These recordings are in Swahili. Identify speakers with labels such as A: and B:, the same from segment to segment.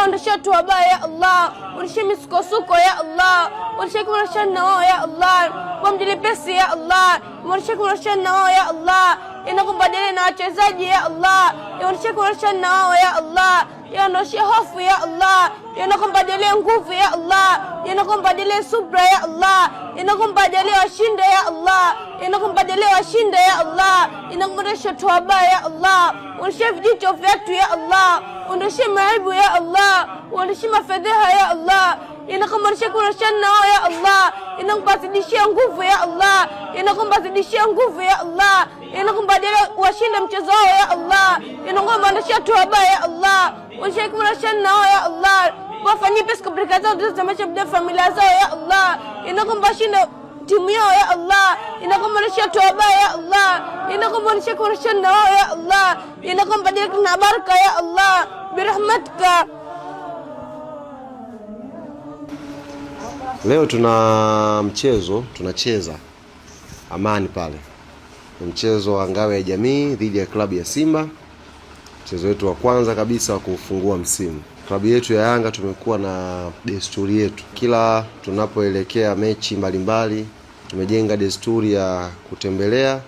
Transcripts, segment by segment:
A: ondosha tuwaba ya Allah, ondosha misukosuko ya Allah, ondosha kumrasha nao ya Allah, wamjili pesi ya Allah, ondosha kumrasha nao ya Allah, inakumbadili na wachezaji ya Allah, ondosha kumrasha nao ya Allah, ondosha hofu ya Allah, inakumbadili nguvu ya Allah, inakumbadili subra ya Allah, inakumbadili washinde ya Allah, inakumbadili washinde ya Allah, inakumbadili tuwaba ya Allah, ondosha vijito vyetu ya Allah, ondosha maibu ya Allah, ondosha mafedheha ya Allah, inakumbadili kurasha nao ya Allah, inakumbadilishia nguvu ya Allah, inakumbadilishia nguvu ya Allah, inakumbadili washinde mchezo wao ya Allah, inakumbadilishia tuwaba ya Allah, ondosha kurasha nao ya Allah, wafanyie pesa kubrika zao za mashabda familia zao ya Allah, inakumbadilishia timu yao ya Allah, inakumbadilishia tuwaba ya Allah, inakumbadilishia kurasha nao ya Allah, inakumbadilishia na baraka ya Allah birahmatika.
B: Leo tuna mchezo, tunacheza Amani pale. Ni mchezo wa ngao ya jamii dhidi ya klabu ya Simba. Mchezo wetu wa kwanza kabisa wa kufungua msimu. Klabu yetu ya Yanga tumekuwa na desturi yetu. Kila tunapoelekea mechi mbalimbali, tumejenga desturi ya kutembelea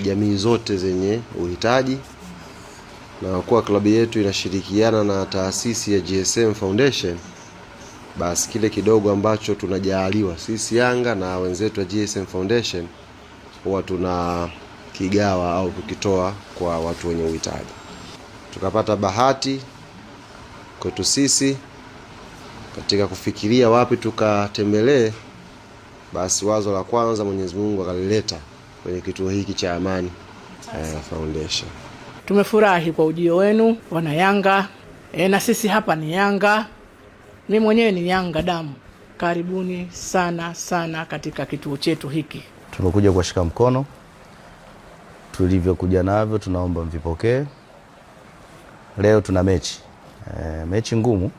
B: jamii zote zenye uhitaji. Na kwa klabu yetu inashirikiana na taasisi ya GSM Foundation, basi kile kidogo ambacho tunajaaliwa sisi Yanga na wenzetu wa GSM Foundation huwa tunakigawa au kukitoa kwa watu wenye uhitaji. Tukapata bahati kwetu sisi katika kufikiria wapi tukatembelee, basi wazo la kwanza Mwenyezi Mungu akalileta kwenye kituo hiki cha Amani Foundation.
C: Tumefurahi kwa ujio wenu wana Yanga, na sisi hapa ni Yanga. Mimi mwenyewe ni Yanga damu. Karibuni sana sana katika kituo chetu hiki.
D: Tumekuja kuwashika mkono. Tulivyokuja navyo tunaomba mvipokee. Leo tuna mechi. Mechi ngumu.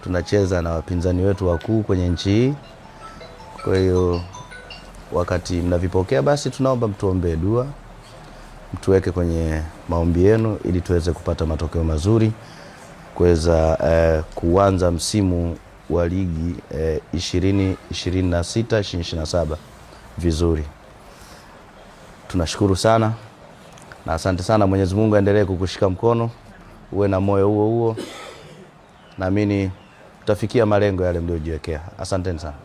D: Tunacheza na wapinzani wetu wakuu kwenye nchi hii. Kwa hiyo wakati mnavipokea basi tunaomba mtuombee dua. Mtuweke kwenye maombi yenu ili tuweze kupata matokeo mazuri, kuweza kuanza msimu wa ligi 2026-2027 vizuri. Tunashukuru sana na asante sana. Mwenyezi Mungu aendelee kukushika mkono, uwe na moyo huo huo. Naamini tutafikia malengo yale mliojiwekea. Asanteni sana.